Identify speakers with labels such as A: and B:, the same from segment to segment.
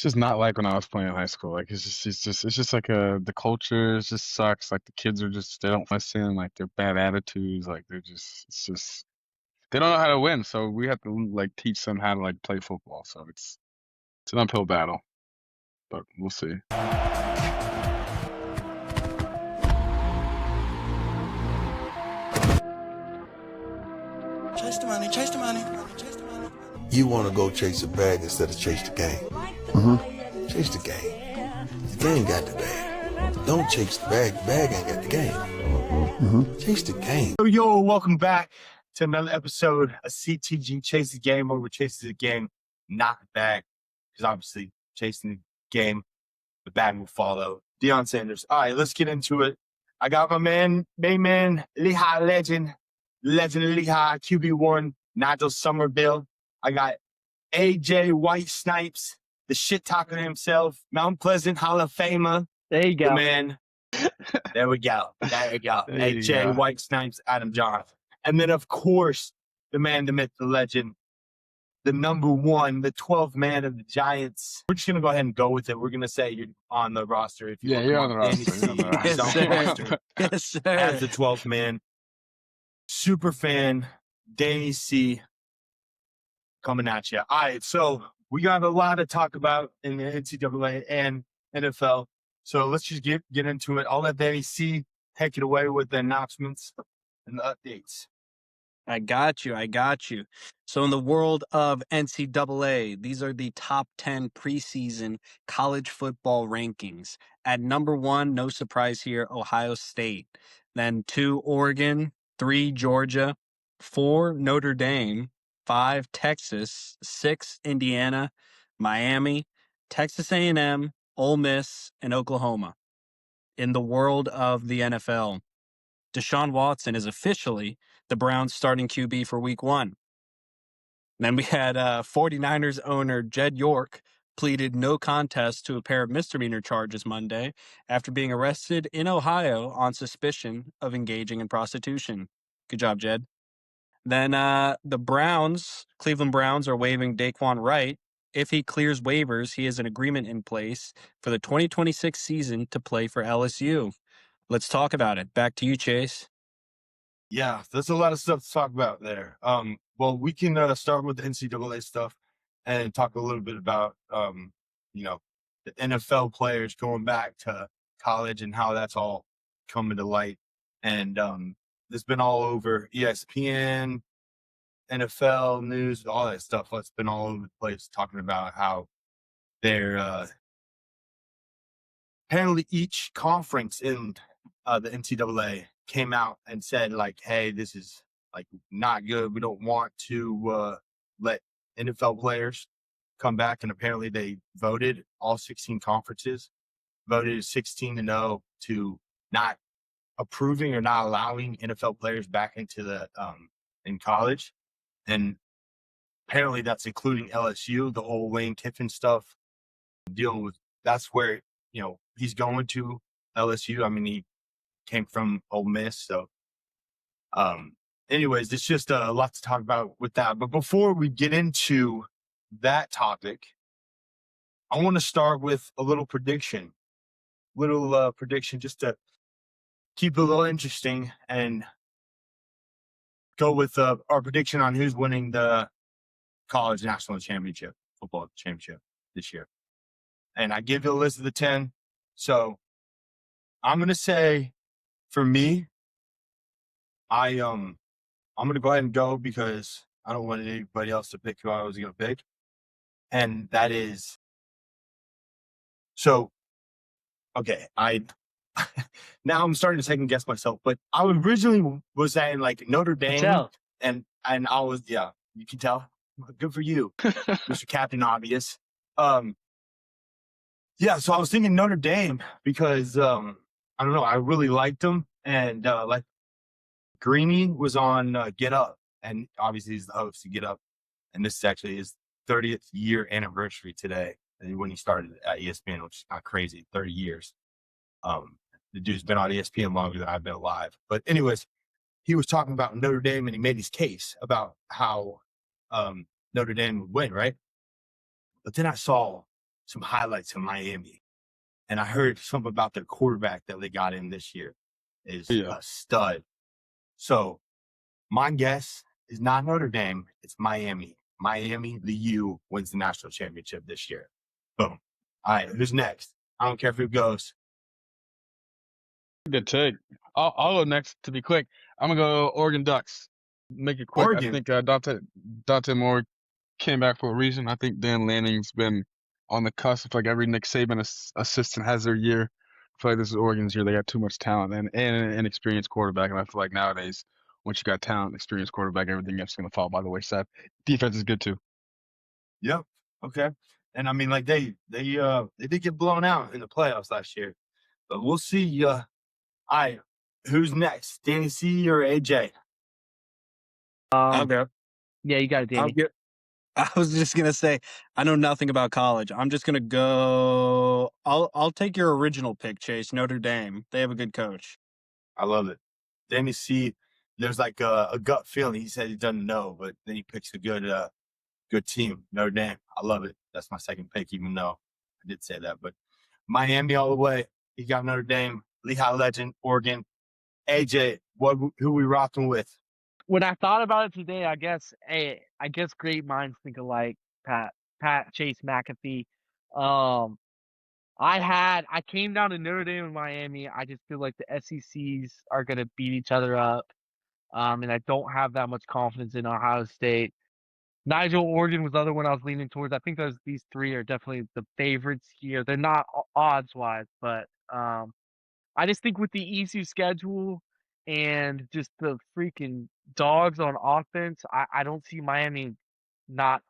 A: It's just not like when I was playing in high school. Like it's just like the culture just sucks. Like the kids are just they don't listen. Like they're bad attitudes. Like they're just it's just they don't know how to win. So we have to like teach them how to like play football. So it's an uphill battle, but we'll see.
B: Chase the money, chase the money, chase the money.
C: You want to go chase a bag instead of chase the game.
D: Mm-hmm.
C: Chase the game. The game got the bag. Don't chase the bag. The bag ain't got the game.
D: Mm-hmm.
C: Chase the game.
E: Yo, welcome back to another episode of CTG Chase the Game, where we chase the game, not the bag. Because obviously, chasing the game, the bag will follow. Deion Sanders. All right, let's get into it. I got my main man, Lehigh legend Lehigh, QB1, Nigel Somerville. I got AJ White Snipes, the shit talker himself, Mount Pleasant Hall of Famer.
D: There you go.
E: The man. There we go.
A: There you
E: AJ
A: go.
E: White Snipes, Adam Jonathan. And then, of course, the man, the myth, the legend, the number one, the 12th man of the Giants. We're just going to go ahead and go with it. We're going to say you're on the roster. If you
A: Yeah, you're on the roster.
E: NC,
A: You're on the
E: he's on the roster
D: Yes, sir.
E: as the 12th man. Super fan, Danny C. coming at you. All right, so we got a lot to talk about in the NCAA and NFL. So let's just get into it. I'll let Danny C take it away with the announcements and the updates.
D: I got you. So in the world of NCAA, these are the top 10 preseason college football rankings. At number 1, no surprise here, Ohio State. Then 2, Oregon. 3, Georgia. 4, Notre Dame. 5, Texas. 6, Indiana. Miami. Texas A&M. Ole Miss. And Oklahoma. In the world of the NFL, Deshaun Watson is officially the Browns starting QB for week 1. Then we had 49ers owner Jed York pleaded no contest to a pair of misdemeanor charges Monday after being arrested in Ohio on suspicion of engaging in prostitution. Good job, Jed. Then the Cleveland Browns are waiving Daquan Wright. If he clears waivers, he has an agreement in place for the 2026 season to play for LSU. Let's talk about it. Back to you, Chase.
E: Yeah, there's a lot of stuff to talk about there. Well, we can start with the NCAA stuff and talk a little bit about, the NFL players going back to college and how that's all coming to light. And it's been all over ESPN, NFL news, all that stuff. It's been all over the place talking about how they're apparently each conference in the NCAA came out and said, like, hey, this is like not good. We don't want to let NFL players come back. And apparently they voted, all 16 conferences voted 16-0 to not approving or not allowing NFL players back into the in college. And apparently that's including LSU, the whole Lane Kiffin stuff dealing with. That's where, he's going to LSU. I mean, he came from Ole Miss. So anyways, it's just a lot to talk about with that. But before we get into that topic, I want to start with a little prediction just to keep it a little interesting and go with our prediction on who's winning the college national championship, football championship this year. And I give you a list of the 10. So I'm going to say, for me, I'm going to go ahead and go because I don't want anybody else to pick who I was going to pick. And that is, so, okay, now I'm starting to second guess myself, but I originally was saying like Notre Dame. And I was, yeah, you can tell. Good for you, Mr. Captain Obvious. Yeah, so I was thinking Notre Dame because, I don't know, I really liked them. And like Greeny was on Get Up, and obviously he's the host of Get Up. And this is actually his 30th year anniversary today when he started at ESPN, which is not crazy, 30 years. The dude's been on ESPN longer than I've been alive. But anyways, he was talking about Notre Dame, and he made his case about how Notre Dame would win, right? But then I saw some highlights of Miami, and I heard something about their quarterback that they got in this year is
A: Yeah.
E: a stud. So my guess is not Notre Dame, it's Miami. Miami, the U, wins the national championship this year. Boom. All right, who's next? I don't care if it goes.
A: Good take. I'll go next to be quick. I'm gonna go Oregon Ducks. Make it quick. I
E: Oregon.
A: think Dante Moore came back for a reason. I think Dan Lanning's been on the cusp. Like every Nick Saban assistant has their year. I feel like this is Oregon's year. They got too much talent and an experienced quarterback. And I feel like nowadays, once you got talent, experienced quarterback, everything else is gonna fall by the wayside. Defense is good too.
E: Yep. Okay. And I mean, like they did get blown out in the playoffs last year, but we'll see. All right, who's next? Danny C or AJ?
D: I'll
F: Um,
D: go.
F: yeah, you got it,
D: I'll
F: Danny.
D: get. I was just gonna say I know nothing about college. I'm just gonna go. I'll take your original pick, Chase. Notre Dame. They have a good coach.
E: I love it. Danny C. There's like a gut feeling. He said he doesn't know, but then he picks a good team. Notre Dame. I love it. That's my second pick, even though I did say that. But Miami all the way. He got Notre Dame. Lehigh Legend, Oregon. AJ, who we rocking with?
F: When I thought about it today, I guess great minds think alike. Pat Chase McAfee. Um, I came down to Notre Dame and Miami. I just feel like the SECs are gonna beat each other up. And I don't have that much confidence in Ohio State. Nigel, Oregon was the other one I was leaning towards. I think these three are definitely the favorites here. They're not odds wise, but I just think with the easy schedule and just the freaking dogs on offense, I don't see Miami not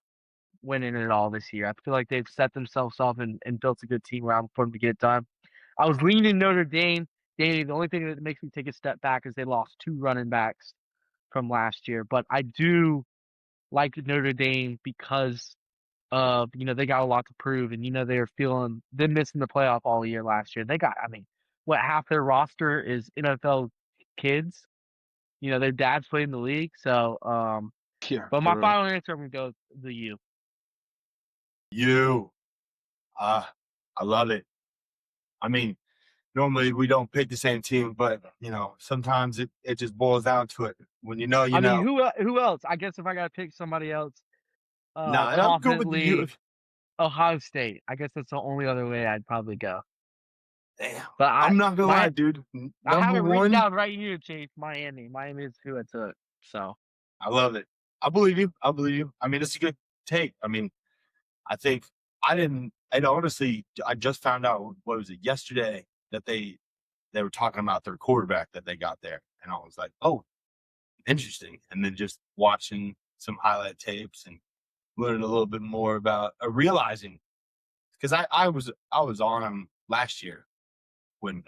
F: winning it all this year. I feel like they've set themselves up and built a good team around for them to get it done. I was leaning Notre Dame. Danny, the only thing that makes me take a step back is they lost two running backs from last year. But I do like Notre Dame because of, they got a lot to prove, and they're feeling them missing the playoff all year last year. They got, I mean, what, half their roster is NFL kids. Their dads played in the league. So,
A: Yeah,
F: but
A: for
F: my
A: real.
F: final answer, I'm gonna go the U.
E: You. I love it. I mean, normally we don't pick the same team, but sometimes it just boils down to it. When you know, you
F: I mean,
E: know.
F: who else? I guess if I gotta pick somebody else,
E: Nah, I'm good with the U.
F: confidently, Ohio State. I guess that's the only other way I'd probably go.
E: Damn.
F: But
E: I'm not gonna lie, dude.
F: I have
E: Number
F: it written
E: one,
F: down right here, Chase. Miami. Miami is who I took. So
E: I love it. I believe you. I believe you. I mean, it's a good take. I mean, I think I didn't. And honestly, I just found out what was it yesterday that they were talking about their quarterback that they got there, and I was like, oh, interesting. And then just watching some highlight tapes and learning a little bit more about realizing, because I was on them last year when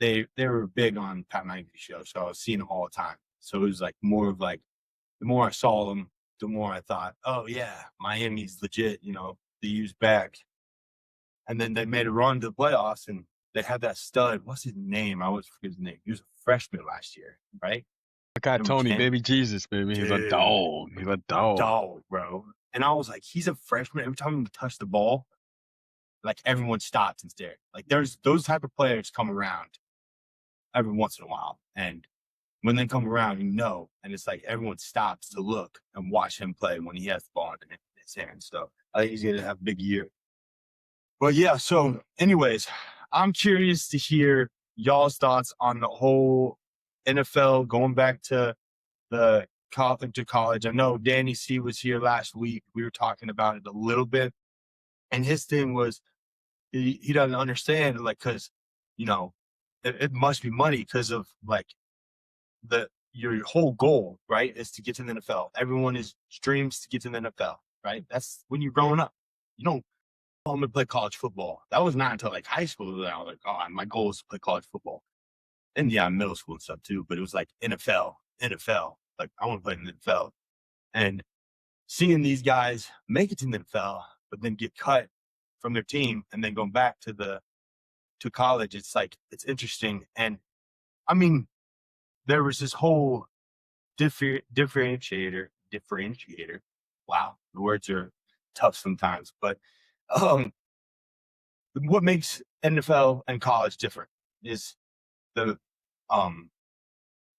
E: they were big on Pat McAfee show, so I was seeing them all the time. So it was like more of like the more I saw them, the more I thought, oh yeah, Miami's legit. They use back, and then they made a run to the playoffs, and they had that stud. What's his name? I always forget his name. He was a freshman last year, right?
A: I got
E: Number
A: Tony,
E: 10.
A: baby Jesus, baby. He's a
E: Dude,
A: dog. He's a dog.
E: dog, bro. And I was like, he's a freshman. Every time he touched the ball, like everyone stopped and stared. Like there's those type of players come around every once in a while. And when they come around, and it's like everyone stops to look and watch him play when he has the ball in his hand. So I think he's going to have a big year. But yeah, so anyways, I'm curious to hear y'all's thoughts on the whole NFL going back to the college. I know Danny C was here last week. We were talking about it a little bit. And his thing was he doesn't understand, like, because, it must be money because of like your whole goal, right, is to get to the NFL. Everyone dreams to get to the NFL, right? That's when you're growing up. You don't, oh, I'm gonna play college football. That was not until like high school that I was like, oh, my goal is to play college football. And yeah, middle school and stuff too. But it was like NFL. Like I want to play in the NFL. And seeing these guys make it to the NFL, but then get cut from their team and then going back to college, it's like it's interesting. And I mean, there was this whole differentiator. Wow, the words are tough sometimes, but What makes NFL and college different is the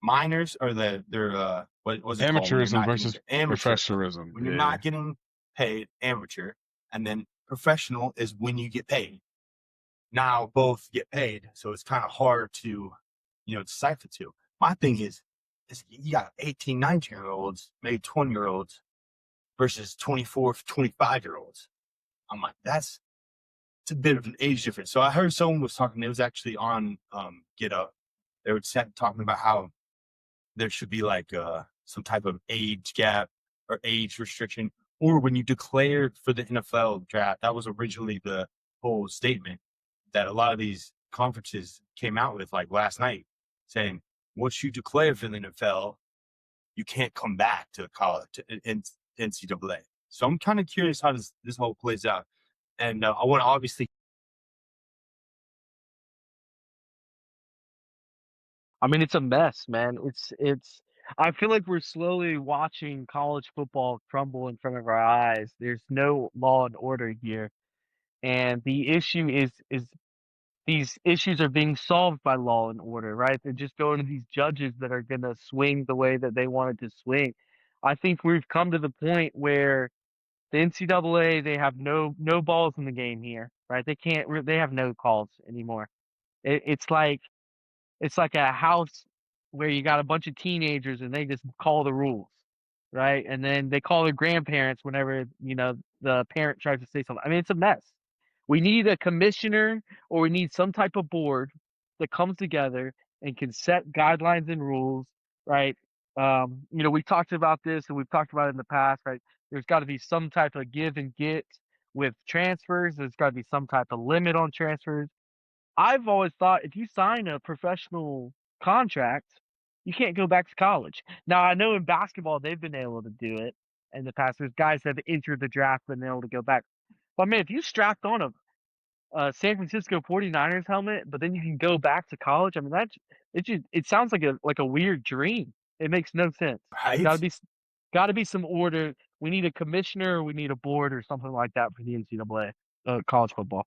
E: minors or their what was it called when you're
A: Amateurism
E: not getting
A: versus
E: paid? Amateur.
A: professionalism.
E: When you're
A: Yeah.
E: not getting paid, amateur, and then professional is when you get paid. Now both get paid, so it's kind of hard to, decipher two. My thing is you got 18, 19-year-olds, maybe 20-year-olds versus 24, 25-year-olds. I'm like, it's a bit of an age difference. So I heard someone was talking, it was actually on Get Up. They were talking about how there should be like some type of age gap or age restriction. Or when you declared for the NFL draft, that was originally the whole statement that a lot of these conferences came out with, like last night, saying once you declare for the NFL, you can't come back to college to NCAA. So I'm kind of curious how this whole plays out, and I want to obviously.
F: I mean, it's a mess, man. It's I feel like we're slowly watching college football crumble in front of our eyes. There's no law and order here. And the issue is these issues are being solved by law and order, right? They're just going to these judges that are going to swing the way that they wanted to swing. I think we've come to the point where the NCAA, they have no balls in the game here, right? They have no calls anymore. It's like a house where you got a bunch of teenagers and they just call the rules, right? And then they call their grandparents whenever, the parent tries to say something. I mean, it's a mess. We need a commissioner or we need some type of board that comes together and can set guidelines and rules, right? We talked about this and we've talked about it in the past, right? There's got to be some type of give and get with transfers. There's got to be some type of limit on transfers. I've always thought if you sign a professional contract, you can't go back to college. Now, I know in basketball they've been able to do it in the past. There's guys that have entered the draft and been able to go back. But man, if you strapped on a San Francisco 49ers helmet, but then you can go back to college, I mean it sounds like a weird dream. It makes no sense. Gotta
E: Right?
F: be gotta be some order. We need a commissioner, we need a board or something like that for the NCAA college football.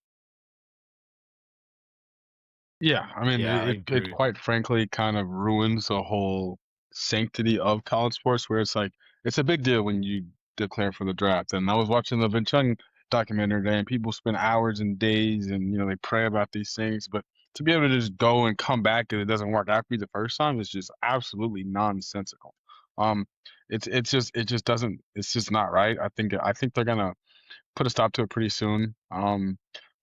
A: Yeah, I mean,
E: Yeah, I
A: it
E: agree.
A: quite frankly kind of ruins the whole sanctity of college sports, where it's like it's a big deal when you declare for the draft. And I was watching the Vince Young documentary today, and people spend hours and days, and they pray about these things, but to be able to just go and come back and it doesn't work out for you the first time is just absolutely nonsensical. Um, it just doesn't. It's just not right. I think they're gonna put a stop to it pretty soon.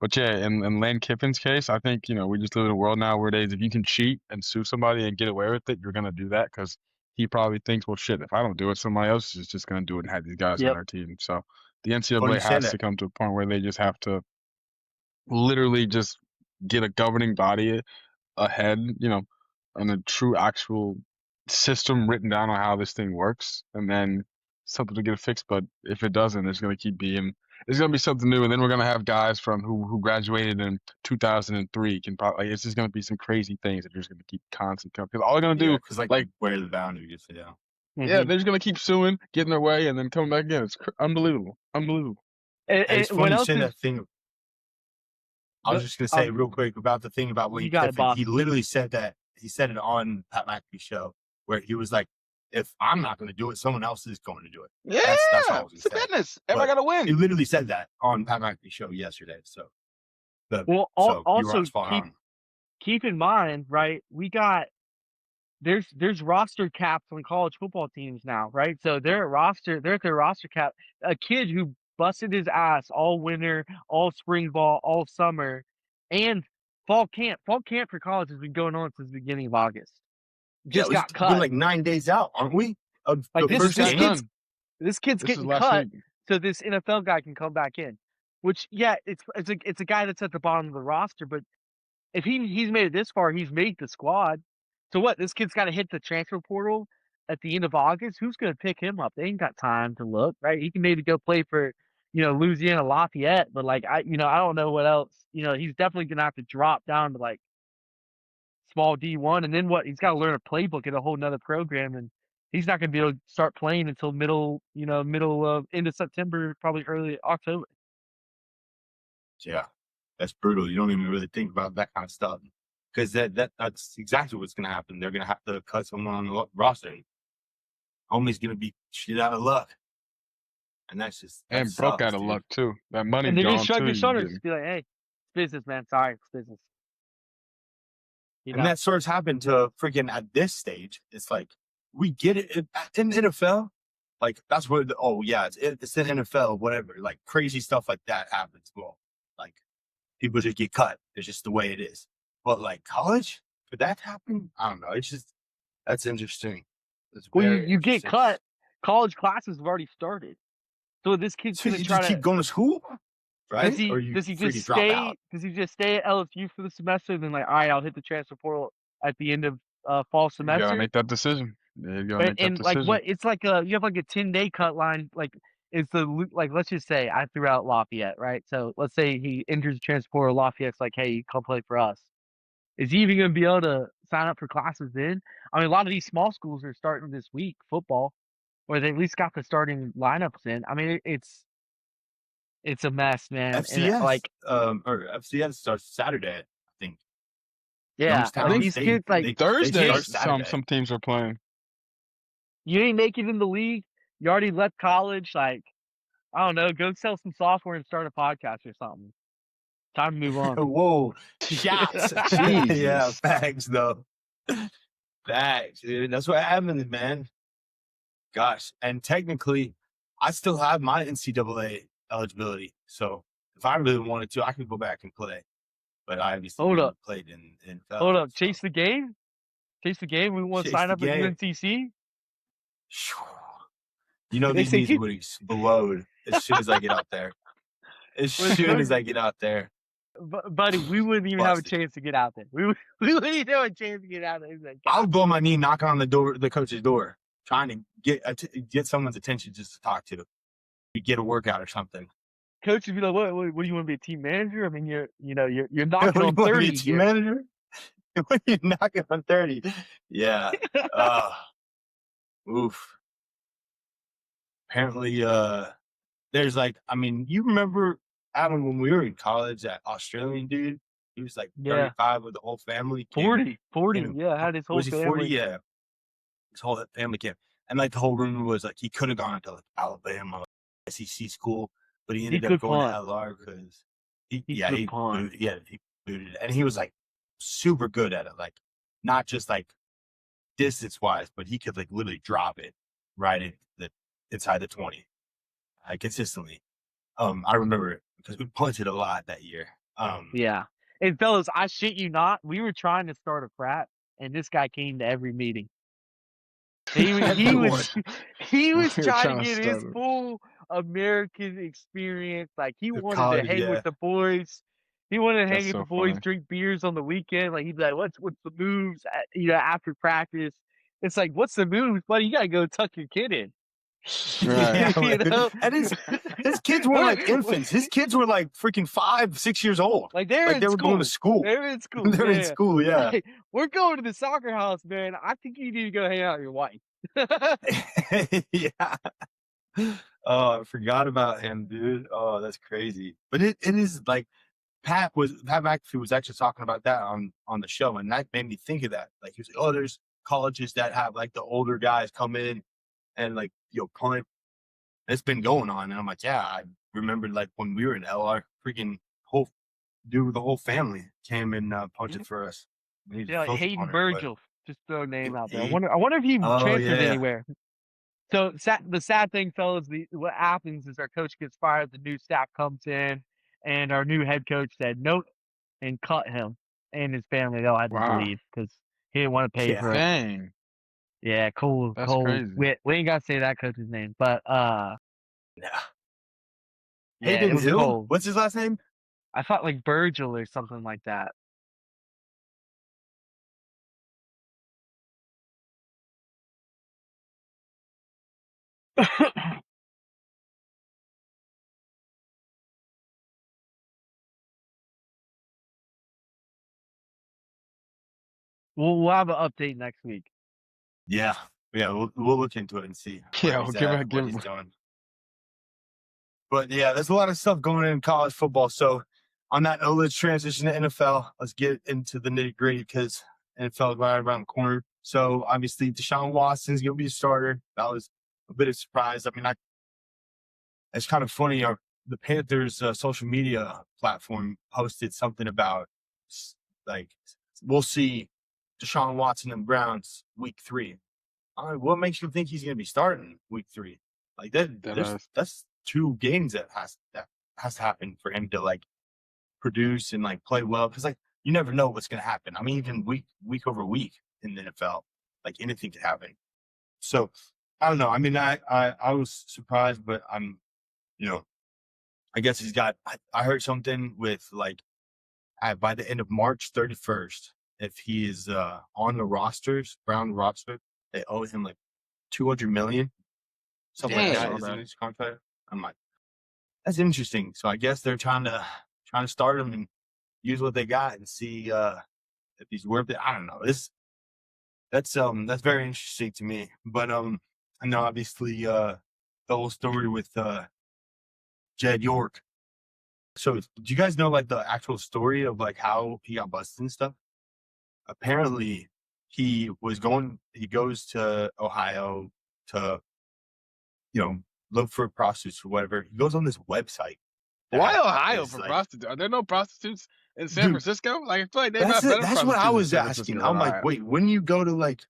A: But yeah, in Lane Kiffin's case, I think we just live in a world nowadays. If you can cheat and sue somebody and get away with it, you're gonna do that because he probably thinks, well, shit, if I don't do it, somebody else is just gonna do it and have these guys on
F: Yep.
A: their team. So the
E: Funny
A: NCAA
E: you say
A: has
E: that.
A: to come to a point where they just have to literally just get a governing body ahead, and a true actual system written down on how this thing works, and then something to get it fixed. But if it doesn't, it's gonna be something new, and then we're gonna have guys from who graduated in 2003 can probably it's just gonna be some crazy things that are just gonna keep constant coming. Because all they're gonna
E: Yeah,
A: do,
E: because like
A: like,
E: where the boundaries, yeah.
A: yeah,
F: Hmm.
A: they're just gonna keep suing, getting their way, and then coming back again. It's unbelievable, unbelievable.
E: And it's
F: What
E: funny you
F: else
E: say
F: is
E: that thing. I was
F: go?
E: just gonna say real quick about the thing about
F: You
E: Lane
F: got it,
E: Kiffin.
F: boss.
E: He literally said that he said it on Pat McAfee's show where he was like, "If I'm not going to do it, someone else is going to do it." That's all I
A: Yeah,
E: was gonna
A: it's a
E: say.
A: business. Everybody
E: But
A: gotta
E: he
A: win.
E: literally said that on Pat McAfee's show yesterday. So,
F: Well,
E: you were
F: also
E: spot on.
F: keep in mind, right? There's roster caps on college football teams now, right? So they're at their roster cap. A kid who busted his ass all winter, all spring ball, all summer, and fall camp. Fall camp for college has been going on since the beginning of August.
E: Yeah,
F: Just got
E: we're
F: cut.
E: like 9 days out, aren't we? Of
F: Like
E: the
A: It
E: first
A: just got
E: game.
A: done.
F: this kid's
A: This is
F: getting
A: last
F: cut
A: week.
F: so this NFL guy can come back in. Which yeah, it's a guy that's at the bottom of the roster, but if he's made it this far, he's made the squad. So what? This kid's got to hit the transfer portal at the end of August. Who's going to pick him up? They ain't got time to look, right? He can maybe go play for, Louisiana Lafayette, but like I don't know what else. He's definitely going to have to drop down to like small D1, and then what? He's got to learn a playbook in a whole nother program, and he's not going to be able to start playing until middle of end of September, probably early October.
E: Yeah, that's brutal. You don't even really think about that kind of stuff because that's exactly what's going to happen. They're going to have to cut someone on the roster. Homie's going to be shit out of luck, and that
A: And broke
E: sucks,
A: out of
E: dude.
A: luck too. That money
F: And they just
A: gone
F: shrug
A: too.
F: their
A: You
F: shoulders,
A: getting
F: be like, "Hey, it's business, man. Sorry, it's business."
E: And that starts happening to freaking at this stage. It's like we get it in the NFL. Like that's where it's the NFL, whatever. Like crazy stuff like that happens. Well, like people just get cut. It's just the way it is. But like college, could that happen? I don't know. It's just that's interesting. It's
F: Well,
E: very
F: you get
E: interesting.
F: cut. College classes have already started, so this kid's
E: So
F: gonna
E: you
F: try
E: just
F: to.
E: keep going to school, right?
F: Does he?
E: Or you
F: Does he just
E: freaking drop out.
F: stay? Does he just stay at LSU for the semester? And then like, all right, I'll hit the transfer portal at the end of fall
A: You gotta
F: semester.
A: make that decision. Yeah, you gotta make that
F: And like
A: decision.
F: what? It's like you have like a 10-day cut line. Like it's like let's just say I threw out Lafayette, right? So let's say he enters the transfer portal. Lafayette's like, hey, come play for us. Is he even going to be able to sign up for classes then? I mean, a lot of these small schools are starting this week football, or they at least got the starting lineups in. I mean, it's a mess, man. And
E: FCS,
F: like,
E: or FCS starts Saturday, I think.
F: yeah, like
A: think
E: Youngstown,
F: these kids, like
E: they start
A: Thursdays
E: Saturday.
A: some teams are playing.
F: you ain't making it in the league. You already left college. Like, I don't know, go sell some software and start a podcast or something. Time to move on.
E: Whoa, shots. Yeah,
A: Jesus.
E: facts though. Facts, dude. That's what happens, man. Gosh, and technically, I still have my NCAA eligibility. So if I really wanted to, I could go back and play. But I obviously
F: Hold
E: never
F: up,
E: played in
F: hold up.
E: so.
F: Chase the game. Chase the game. We want to
E: Chase
F: sign
E: the
F: up with
E: game.
F: UNCC.
E: You know,
F: They
E: these
F: say
E: knees would explode as soon as I get out there. As soon as I get out there.
F: Buddy, we wouldn't even have a
E: Busted.
F: chance to get out there. We wouldn't even have a chance to get out there. Like,
E: I would blow my knee, knocking on the coach's door, trying to get someone's attention just to talk to, get a workout or something.
F: coach would be like, "What do you want to be a team manager? I mean, you're
E: What
F: knocking
E: do you
F: on
E: want to be
F: 30
E: a team
F: here."
E: manager? When you're knocking on 30. Yeah. Oof. Apparently, there's like, I mean, you remember Adam when we were in college, that Australian dude? He was like
F: Yeah.
E: 35 with the whole family.
F: 40.
E: came-
F: Yeah, had his whole
E: Was he 40?
F: family.
E: Yeah. His whole family came. And like the whole rumor was like he could have gone to like Alabama, SEC school, but he ended up
F: could
E: going
F: punt.
E: to LR because
F: He
E: he
F: punt.
E: booted it. And he was like super good at it. Like not just like distance wise, but he could like literally drop it right in inside the 20 consistently. I remember it because we punted a lot that year.
F: Yeah. And fellas, I shit you not, we were trying to start a frat, and this guy came to every meeting. He was
A: We're
F: trying
A: trying
F: to
A: to
F: get his
A: start it.
F: full American experience. Like he
E: The
F: wanted
E: college,
F: to hang
E: yeah.
F: with the boys. He wanted to hang
A: That's
F: with
A: so
F: the boys,
A: funny.
F: drink beers on the weekend. Like he'd be like, "What's the moves?" After practice. It's like, "What's the moves, buddy? You gotta go tuck your kid in."
A: Right.
F: You know?
E: And his kids weren't like infants. His kids were like freaking 5, 6 years old.
F: Like they're
E: Like
F: in
E: they were
F: school.
E: going to school.
F: They're in school.
E: They're in
F: Yeah.
E: school, yeah.
F: Hey, we're going to the soccer house, man. I think you need to go hang out with your wife.
E: Yeah. Oh, I forgot about him, dude. Oh, that's crazy. But it is like Pat McAfee was actually talking about that on the show, and that made me think of that. Like he was like, "Oh, there's colleges that have like the older guys come in and like punt." It's been going on, and I'm like, yeah, I remember like when we were in LR, freaking the whole family came and punted for us.
F: Yeah, like Hayden Virgil. Just throw a name out there. I wonder if he
E: Oh,
F: transferred
E: yeah.
F: anywhere. So the sad thing, fellas, what happens is our coach gets fired, the new staff comes in, and our new head coach said nope and cut him and his family. They all had to
A: Wow.
F: leave because he didn't want to pay
E: Yeah.
F: for it.
A: Dang.
F: Yeah, cool.
A: That's
F: Cole.
A: crazy.
F: We ain't gotta say that coach's name, but
E: Yeah.
F: yeah,
E: Hayden
F: it was
E: Hill?
F: cold.
E: What's his last name?
F: I thought like Virgil or something like that. We'll have an update next week.
E: Yeah. We'll look into it and see.
A: Yeah,
E: where he's
A: we'll
E: at,
A: give
E: what
A: him.
E: he's doing. But yeah, there's a lot of stuff going on in college football. So on that note, let's transition to NFL. Let's get into the nitty gritty because NFL right around the corner. So obviously, Deshaun Watson's going to be a starter. That was a bit of a surprise. I mean, it's kind of funny. The Panthers' social media platform posted something about like we'll see Deshaun Watson and Browns week 3. What makes you think he's going to be starting week 3? Like that's 2 games that has to happen for him to like produce and like play well, because like you never know what's going to happen. I mean, even week over week in the NFL, like anything could happen. So I don't know. I mean, I was surprised, but I'm, I guess he's got. I heard something with like by the end of March 31st, if he is on the Brown roster, they owe him like $200 million, something like
A: Damn.
E: that is in his contract. I'm like, that's interesting. So I guess they're trying to start him and use what they got and see if he's worth it. I don't know. That's very interesting to me. But I know obviously the whole story with Jed York. So do you guys know like the actual story of like how he got busted and stuff? Apparently he goes to Ohio to, look for prostitutes or whatever. He goes on this website.
A: Why Ohio
E: is,
A: for
E: like,
A: prostitutes? Are there no prostitutes in San
E: Dude,
A: Francisco? Like, I feel like they've got better
E: that's what
A: prostitutes
E: I
A: in
E: was
A: San
E: asking.
A: Francisco
E: I'm
A: than
E: like,
A: Ohio.
E: wait, when you go to like,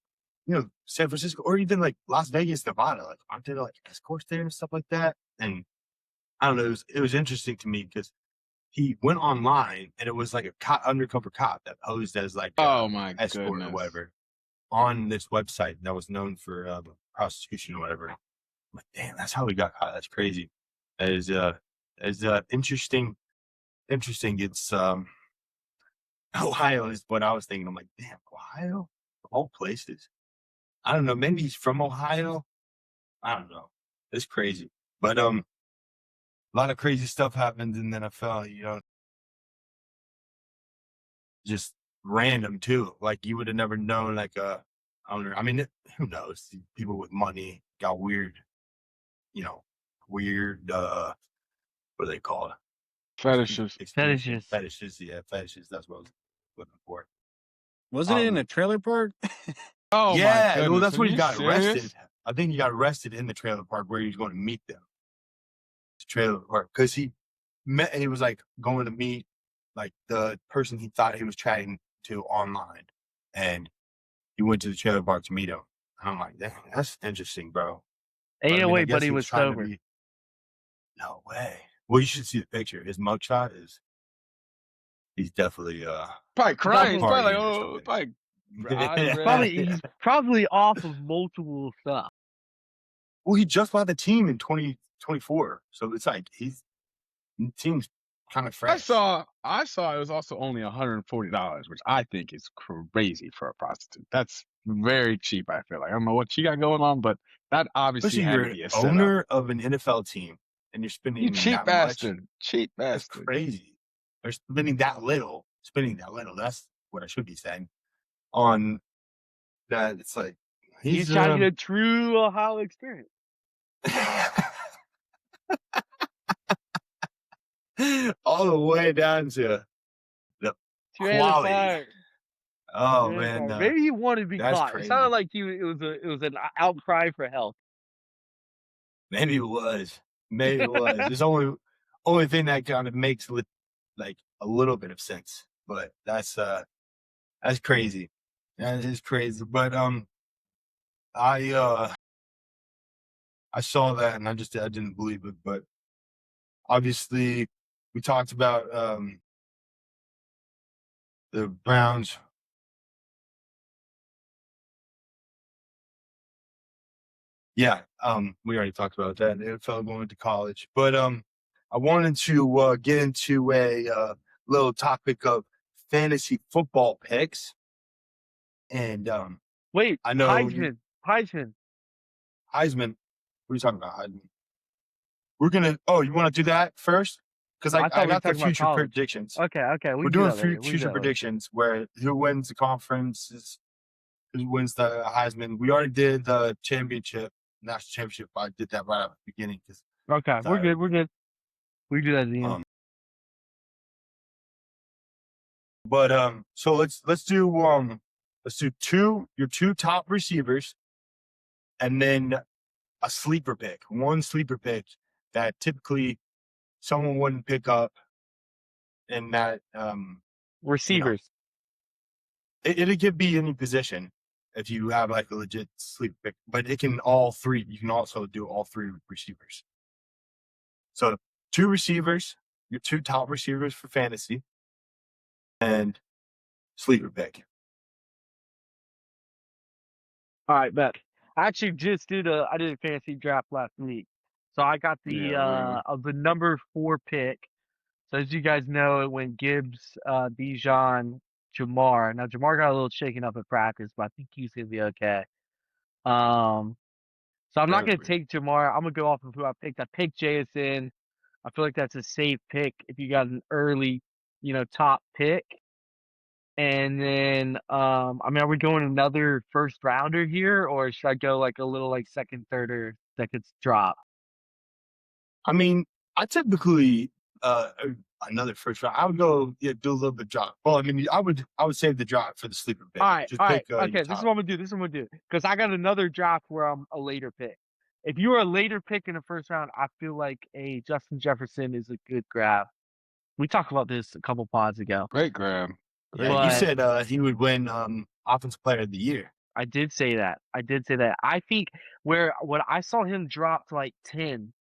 E: San Francisco or even like Las Vegas, Nevada, like aren't there like escorts there and stuff like that? And I don't know, it was interesting to me because he went online and it was like a undercover cop that posed as like
A: Oh my
E: escort or
A: goodness.
E: whatever on this website that was known for prostitution or whatever. I'm like, damn, that's how we got caught. That's crazy. That is interesting. It's Ohio is what I was thinking. I'm like, damn, Ohio? Of all places. I don't know. Maybe he's from Ohio. I don't know. It's crazy. But a lot of crazy stuff happened in the NFL, just random too. Like you would have never known like I don't know. I mean, who knows? People with money got weird, weird what are they called?
A: Fetishes.
F: Fetishes.
E: Fetishes, yeah, fetishes. That's what I was looking for.
D: Wasn't it in a trailer park?
A: Oh my
E: Yeah, well,
A: goodness.
E: that's
A: Are
E: when he
A: you
E: got
A: serious?
E: arrested. I think he got arrested in the trailer park where he was going to meet them. The trailer park, because he was like going to meet like the person he thought he was chatting to online, and he went to the trailer park to meet him. And I'm like, that's interesting, bro. But,
F: Ain't no way,
E: guess
F: but he was
E: trying to
F: sober.
E: No way. Well, you should see the picture. His mugshot he's definitely
A: Probably crying. He's probably like,
E: partying or
A: oh,
E: something.
A: probably
F: He's probably off of multiple stuff.
E: Well, he just bought the team in 2024, so it's like the team's kind of fresh.
A: I saw it was also only $140, which I think is crazy for a prostitute. That's very cheap, I feel like. I don't know what she got going on, but that obviously
E: Especially
A: had
E: you're
A: to
E: an
A: be a setup.
E: owner of an NFL team and you're spending
A: You cheap
E: that
A: bastard.
E: much.
A: Cheap
E: That's
A: bastard.
E: crazy. They're spending that little. That's what I should be saying. On that, it's like
F: He's trying to get a true Ohio experience.
E: all the way down to the quality. Oh man,
F: Maybe he wanted to be
E: that's
F: caught.
E: crazy.
F: It sounded like it was an outcry for help.
E: Maybe it was. There's only thing that kind of makes like a little bit of sense, but that's crazy. That is crazy. But I saw that and I didn't believe it. But obviously, we talked about the Browns. Yeah, we already talked about that. The NFL going to college, but I wanted to get into a little topic of fantasy football picks. And
F: Wait,
E: I know
F: Heisman.
E: Heisman. What are you talking about, Heisman? We're gonna. Oh, you want to do that first? Because I
F: thought we
E: got the
F: talking about
E: future
F: college.
E: predictions.
F: Okay.
E: We're doing future predictions where who wins the conferences, who wins the Heisman. We already did the national championship. I did that right at the beginning.
F: Okay, we're good. We can do that at the end.
E: But so let's do your two top receivers, and then a sleeper pick, one sleeper pick that typically someone wouldn't pick up, and that
F: Receivers.
E: it could be any position if you have like a legit sleeper pick, but it can all three. You can also do all three receivers. So two receivers, your two top receivers for fantasy, and sleeper pick.
F: All right, bet. I actually just did a fantasy draft last week. So I got
A: Yeah,
F: the number 4 pick. So as you guys know, it went Gibbs, Bijan, Jamar. Now Jamar got a little shaken up at practice, but I think he's gonna be okay. Um, so I'm not gonna
A: really.
F: take Jamar. I'm gonna go off of who I picked. I picked JSN. I feel like that's a safe pick if you got an early, top pick. And then, I mean, are we going another first rounder here, or should I go like a little like second, third, or second drop?
E: I mean, I typically another first round. I would go do a little bit drop. Well, I mean, I would save the drop for the sleeper pick. Just
F: All right,
E: pick your
F: okay. This is
E: top.
F: what I'm gonna do. This is what I'm gonna do because I got another draft where I'm a later pick. If you are a later pick in the first round, I feel like a Justin Jefferson is a good grab. We talked about this a couple pods ago,
A: Great grab.
E: Yeah,
A: Great
E: you
F: but
A: grab.
E: said he would win offensive player of the year.
F: I did say that. I did say that. I think when I saw him drop to like 10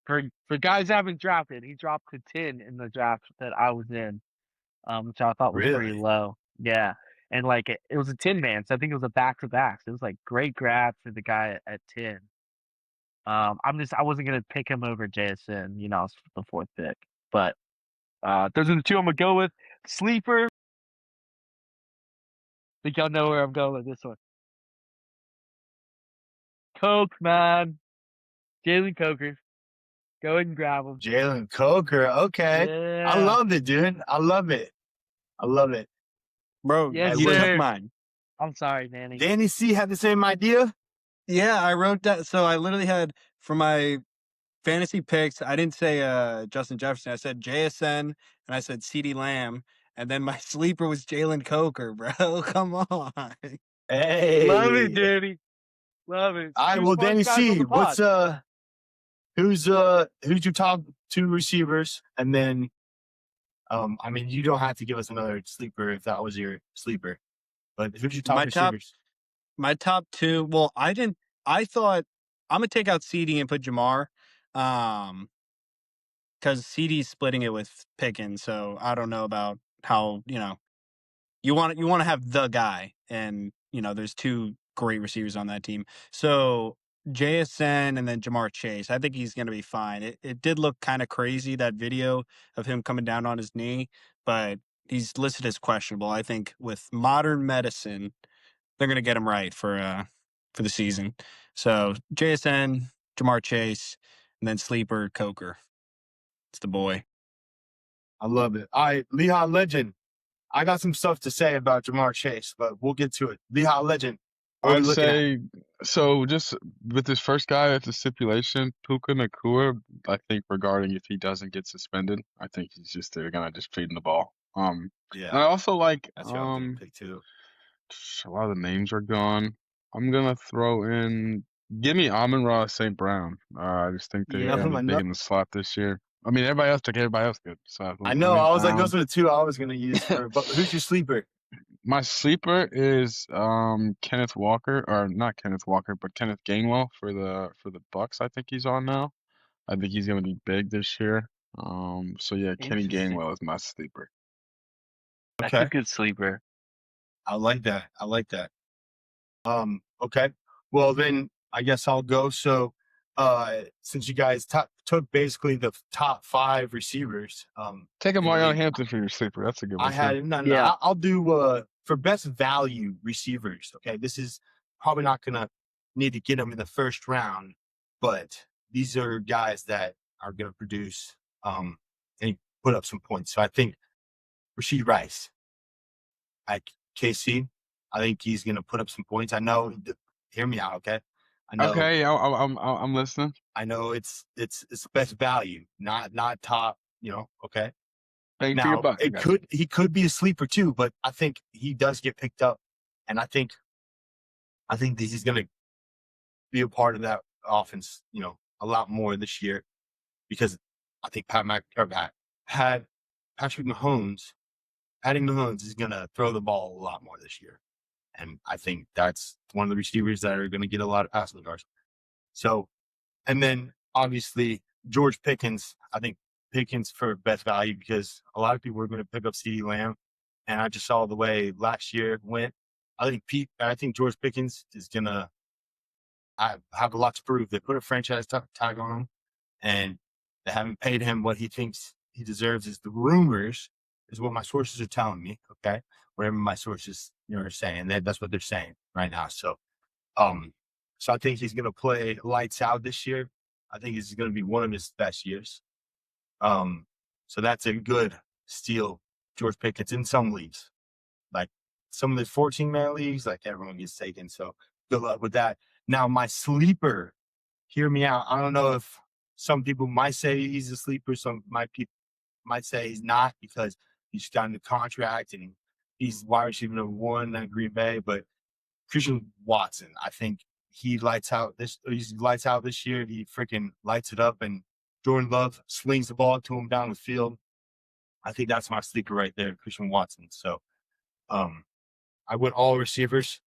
F: for guys I haven't drafted, he dropped to 10 in the draft that I was in, which I thought was pretty
E: Really?
F: low. Yeah. And like it was a 10 man, so I think it was a back to back. So it was like great grab for the guy at 10. I wasn't gonna pick him over JSN, it's the 4th pick. But those are the two I'm gonna go with. Sleeper. Think y'all know where I'm going with this one. Coke, man. Jalen Coker. Go ahead and grab him.
E: Jalen Coker. Okay. I
F: Yeah.
E: love it, dude. I love it. I love it.
D: Bro,
F: Yes,
E: Hey,
D: you
E: what
D: took
F: sir.
D: mine.
F: I'm sorry, Danny.
E: Danny C had the same idea?
D: Yeah, I wrote that. So I literally had for my fantasy picks, I didn't say Justin Jefferson. I said JSN and I said CeeDee Lamb. And then my sleeper was Jalen Coker, bro. Come on.
F: Love it,
E: Hey.
F: Danny. Love it.
E: All right,
F: Two
E: well,
F: smart
E: Danny
F: guys on
E: C,
F: the
E: what's
F: pod.
E: who's your top two receivers? And then I mean, you don't have to give us another sleeper if that was your sleeper. But who's your top
D: My top
E: receivers?
D: my top two. Well, I thought I'm gonna take out CD and put Jamar. Because CD's splitting it with Pickens, so I don't know about how, you want to have the guy, and there's two great receivers on that team. So JSN and then Jamar Chase, I think he's going to be fine. It did look kind of crazy, that video of him coming down on his knee, but he's listed as questionable. I think with modern medicine, they're going to get him right for the season. So JSN, Jamar Chase, and then sleeper Coker. It's the boy.
E: I love it. All right, Lehigh Legend. I got some stuff to say about Jamar Chase, but we'll get to it. Lehigh Legend. What are we
A: I'd
E: looking at?
A: say so. Just with this first guy, that's a stipulation. Puka Nakua. I think regarding if he doesn't get suspended, I think he's just they're gonna just feed him the ball. And I
E: Yeah,
A: also like
E: that's what I was gonna pick too.
A: a lot of the names are gone. I'm gonna throw in. Give me Amon-Ra St. Brown. I just think they're
E: No,
A: gonna
F: Yeah.
A: be
E: I
A: big
E: know.
A: in the slot this year. I mean, everybody else took everybody else good. So
E: I
A: I
E: know.
A: mean,
E: I was like, those are the two I was gonna use for. But who's your sleeper?
A: my sleeper is Kenneth Walker, or not Kenneth Walker, but Kenneth Gainwell for the Bucks. I think he's on now. I think he's gonna be big this year. So yeah, Kenny
F: Interesting.
A: Gainwell is my sleeper.
F: That's a
E: Okay,
F: good sleeper.
E: I like that. I like that. Okay. Well, then I guess I'll go. So, since you guys took basically the top five receivers,
A: Take a
E: in the
A: Marion
E: league,
A: Hampton for your sleeper. That's a good
E: I
A: one too.
E: had no.
F: Yeah.
E: I'll do for best value receivers. Okay, this is probably not gonna need to get them in the first round, but these are guys that are gonna produce and put up some points. So I think Rasheed Rice at KC, I think he's gonna put up some points. I know. Hear me out, okay? I know.
A: Okay, I'm listening.
E: I know it's best value, not top. Okay.
A: Bang for your
E: Now
A: buck. I got you.
E: he could be a sleeper too, but I think he does get picked up, and I think that he's going to be a part of that offense, a lot more this year because I think Patrick Mahomes, Patty Mahomes is going to throw the ball a lot more this year, and I think that's one of the receivers that are going to get a lot of passing yards. So, and then obviously George Pickens, I think Pickens for best value because a lot of people are going to pick up CeeDee Lamb, and I just saw the way last year went. I think George Pickens is going to have a lot to prove. They put a franchise tag on him, and they haven't paid him what he thinks he deserves. Is the rumors is what my sources are telling me. Okay, whatever my sources are saying, that's what they're saying right now. So, so I think he's going to play lights out this year. I think it's going to be one of his best years. So that's a good steal, George Pickens in some leagues, like some of the 14-man leagues, like everyone gets taken. So good luck with that. Now, my sleeper, hear me out. I don't know if some people might say he's a sleeper. Some people might say he's not because he's signed the contract and he's wide receiver number 1 at Green Bay. But Christian Watson, I think he's lights out this year. He freaking lights it up, and Jordan Love slings the ball to him down the field. I think that's my sleeper right there, Christian Watson. So, I went all receivers,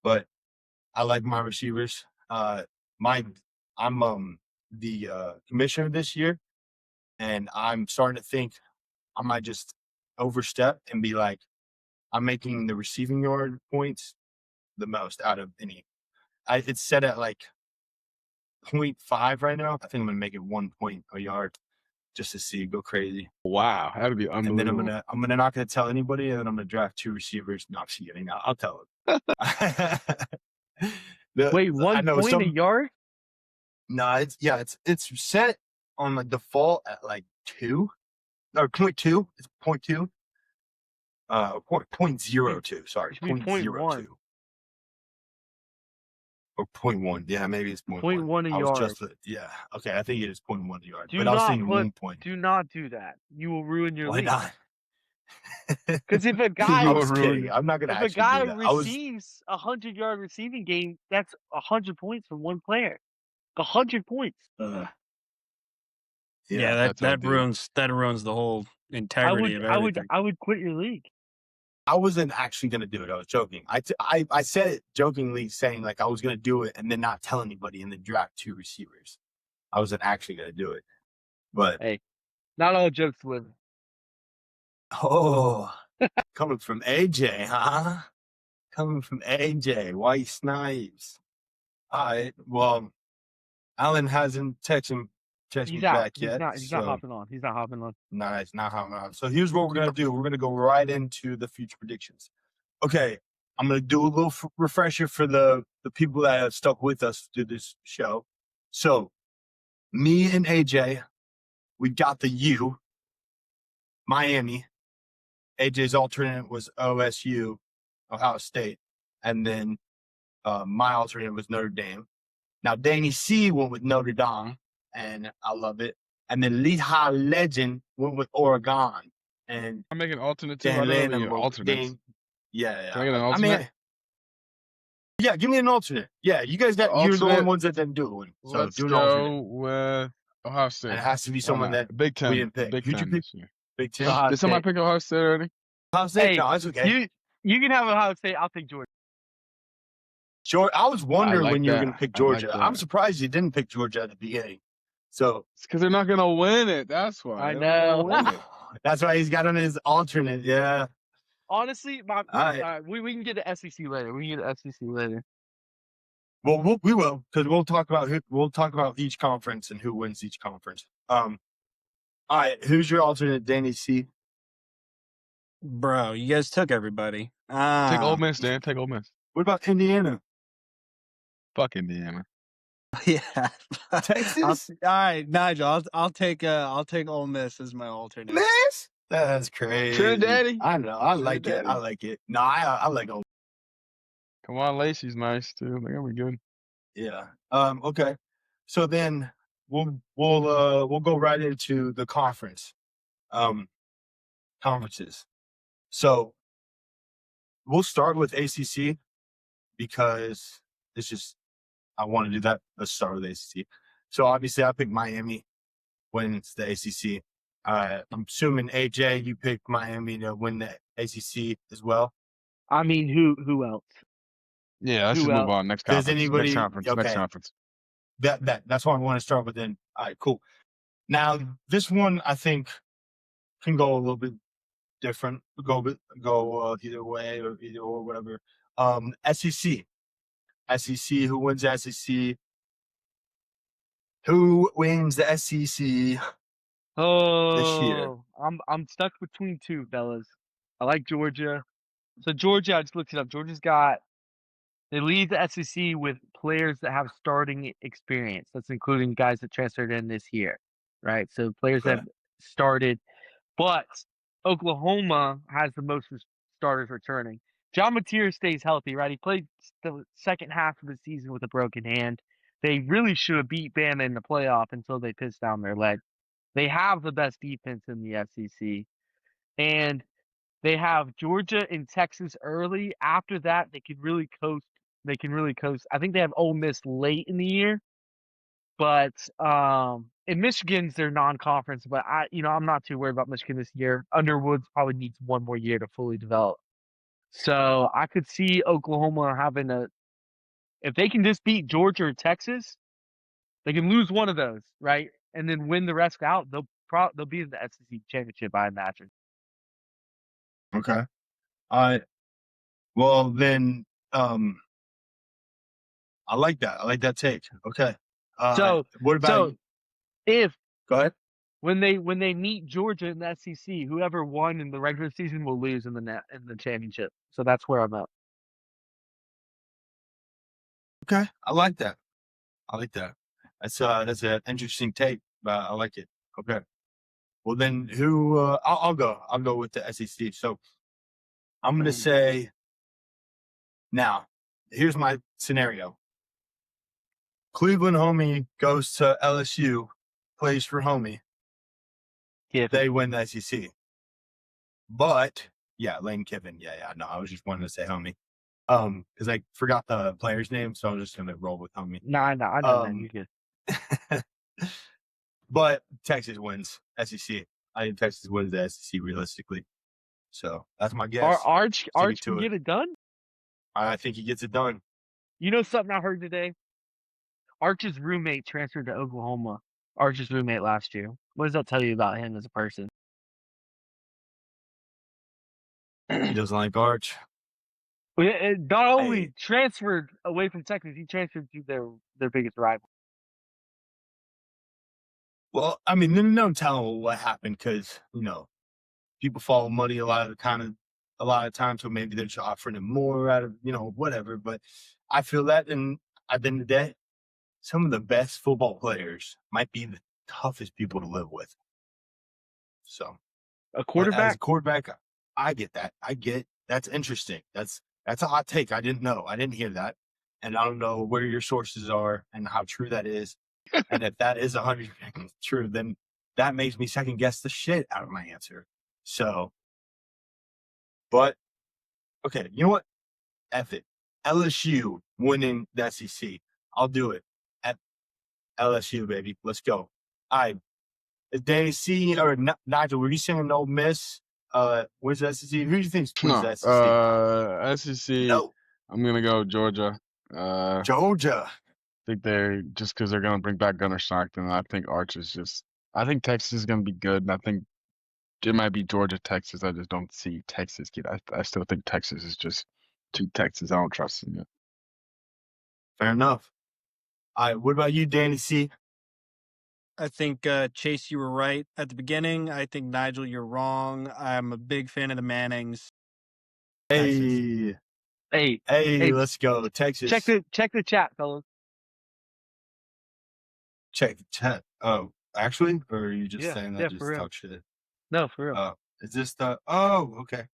E: but I like my receivers. I'm the commissioner this year, and I'm starting to think I might just overstep and be like, I'm making the receiving yard points the most out of any. It's set at like 0.5 right now. I think I'm gonna make it 1 point a yard just to see it go crazy.
A: Wow, that'd be
E: And then
A: unbelievable.
E: I'm not gonna tell anybody, and then I'm gonna draft 2 receivers. No, I'm just kidding. I'll tell them.
F: Wait,
E: I
F: 1
E: know
F: point a yard?
E: No, it's set on the default at like 2 or 0.2. It's 0.2. 0.02. Sorry,
F: It should be 0.1.
E: 0.02 or 0.1. Yeah, maybe it's 0.1.
F: 0.1 a
E: I was
F: yard.
E: just yeah. Okay, I think it is 0.1 a yard.
F: Do
E: But I was
F: not
E: saying
F: put.
E: 1 point.
F: Do not do that. You will ruin your
E: Why
F: league.
E: not?
F: Because if a
E: I
F: guy,
E: was kidding. I'm not gonna
F: if a
E: actually
F: guy
E: do that. I was
F: receives a 100-yard receiving game, that's 100 points from one player. 100 points.
E: yeah.
D: Yeah,
A: That's how I
D: that
A: do it.
D: ruins the whole integrity of everything.
F: I would quit your league.
E: I wasn't actually gonna do it. I was joking. I said it jokingly, saying like I was gonna do it and then not tell anybody and then draft 2 receivers. I wasn't actually gonna do it, but
F: Hey, not all jokes with.
E: oh, coming from AJ, huh? Coming from AJ, White Snipes. All right. Well, Alan hasn't texted me
F: He's out.
E: back
F: He's
E: yet.
F: not. He's not hopping on. He's not hopping on.
E: Nice, not how not. So here's what we're gonna do. We're gonna go right into the future predictions. Okay, I'm gonna do a little refresher for the people that have stuck with us through this show. So, me and AJ, we got the U, Miami. AJ's alternate was OSU, Ohio State, and then my alternate was Notre Dame. Now, Danny C went with Notre Dame, and I love it. And then Lehigh Legend went with Oregon. And
A: I'm making alternate too. I
E: Dan
A: don't know
E: Lanham
A: your
E: went with
A: alternates.
E: Dane. Yeah.
A: Can I get an
E: I
A: alternate?
E: mean, yeah, give me an alternate. Yeah, you guys got, you're the only
A: Alternate.
E: ones that didn't do one. So
A: Let's
E: do an alternate.
A: go with Ohio State.
E: And it has to be
A: Why
E: someone
A: not?
E: that
A: Big
E: we
A: Ten.
E: didn't pick.
A: Big
E: Who'd you
A: Ten
E: pick?
A: this year.
E: Big Ten?
F: Ohio
A: Did somebody
F: State.
A: pick Ohio State already?
E: Ohio State?
F: Hey,
E: No, that's okay.
F: You can have Ohio State. I'll take Georgia.
E: Georgia, I was wondering
A: like
E: when you were
A: that.
E: going to pick
A: I like
E: Georgia.
A: that.
E: I'm surprised you didn't pick Georgia at the beginning. So
A: It's because they're not gonna win it. That's why.
F: I
A: They're not gonna
F: know.
A: win it.
E: that's why he's got on his alternate. Yeah.
F: Honestly,
E: All right.
F: we can get the SEC later. We can get the SEC later.
E: Well, we will, because we'll talk about each conference and who wins each conference. All right, who's your alternate, Danny C?
D: Bro, you guys took everybody.
A: Take Ole Miss, Dan. Take Ole Miss.
E: What about Indiana?
A: Fuck Indiana.
D: Yeah.
E: Texas?
D: All right, Nigel. I'll take Ole Miss as my alternate.
E: Miss? That's crazy.
A: Trinidad?
E: I know. I like it. I like it. No, I like Ole.
A: Come on, Lacey's nice too. They're gonna be good.
E: Yeah. Okay. So then we'll go right into the conference. conferences. So we'll start with ACC because it's just I want to do that. Let's start with ACC. So obviously, I picked Miami when it's the ACC. I'm assuming AJ, you picked Miami to win the ACC as well.
F: I mean, who else?
A: Yeah, let's
F: Who
A: just move
F: else?
A: on. Next
E: Does
A: conference. Next
E: anybody?
A: conference. Next
E: Okay,
A: conference.
E: that's what I want to start with. Then, all right, cool. Now this one I think can go a little bit different. Go either way or whatever. SEC. SEC. Who wins the SEC? Who wins the SEC this year?
F: Oh, I'm stuck between two, fellas. I like Georgia. So Georgia, I just looked it up. They lead the SEC with players that have starting experience. That's including guys that transferred in this year, right? So players that
E: Okay.
F: have started. But Oklahoma has the most starters returning. John Mateer stays healthy, right? He played the second half of the season with a broken hand. They really should have beat Bama in the playoff until they pissed down their leg. They have the best defense in the SEC. And they have Georgia and Texas early. After that, they can really coast. They can really coast. I think they have Ole Miss late in the year, but in Michigan's their non-conference. But I'm not too worried about Michigan this year. Underwood's probably needs one more year to fully develop. So I could see Oklahoma having if they can just beat Georgia or Texas, they can lose one of those, right, and then win the rest out. They'll be in the SEC championship, I imagine.
E: Okay. Well then, I like that. I like that take. Okay.
F: So
E: What about you?
F: if
E: Go ahead.
F: when they meet Georgia in the SEC, whoever won in the regular season will lose in the championship. So that's where I'm at.
E: Okay. I like that. I like that. That's an interesting take, but I like it. Okay. Well then, who? I'll go. I'll go with the SEC. So I'm gonna say now. Here's my scenario. Cleveland homie goes to LSU, plays for homie. They win the SEC. But yeah, Lane Kiffin. Yeah. No, I was just wanting to say homie. Because I forgot the player's name, so I was just gonna roll with homie.
F: No, I know, man. You're good.
E: But Texas wins SEC. I think Texas wins the SEC realistically. So that's my guess.
F: Arch
E: Arch
F: can get it done.
E: I think he gets it done.
F: You know something I heard today? Arch's roommate transferred to Oklahoma. Arch's roommate last year. What does that tell you about him as a person?
E: He doesn't like Arch.
F: Not only transferred away from Texas, he transferred to their biggest rival.
E: Well, I mean, no telling what happened because people follow money a lot of times, so maybe they're just offering him more out of whatever. But I feel that, and at the end of the day, some of the best football players might be the toughest people to live with. So,
F: A quarterback?
E: as a quarterback, I get that. That's interesting. That's a hot take. I didn't know. I didn't hear that, and I don't know where your sources are and how true that is. And if that is 100% true, then that makes me second guess the shit out of my answer. So, but okay, you know what? F it. LSU winning the SEC. I'll do it. At LSU, baby. Let's go. All right. Is Danny C or Nigel, were you saying Ole Miss? Where's the SEC? Who do you think wins the SEC?
A: SEC.
E: No.
A: I'm gonna go Georgia.
E: Georgia.
A: I think they're just because they're gonna bring back Gunnar Stockton. I think Arch is just. I think Texas is gonna be good, and I think it might be Georgia, Texas. I just don't see Texas get. I still think Texas is just too Texas. I don't trust them yet.
E: Fair enough. All right. What about you, Danny C?
D: I think, Chase, you were right at the beginning. I think, Nigel, you're wrong. I'm a big fan of the Mannings.
E: Hey. Hey, let's go. Texas.
F: Check the chat, fellas.
E: Check the chat. Oh, actually? Or are you just saying that just
F: for real.
E: talk shit?
F: No, for real.
E: Is this okay.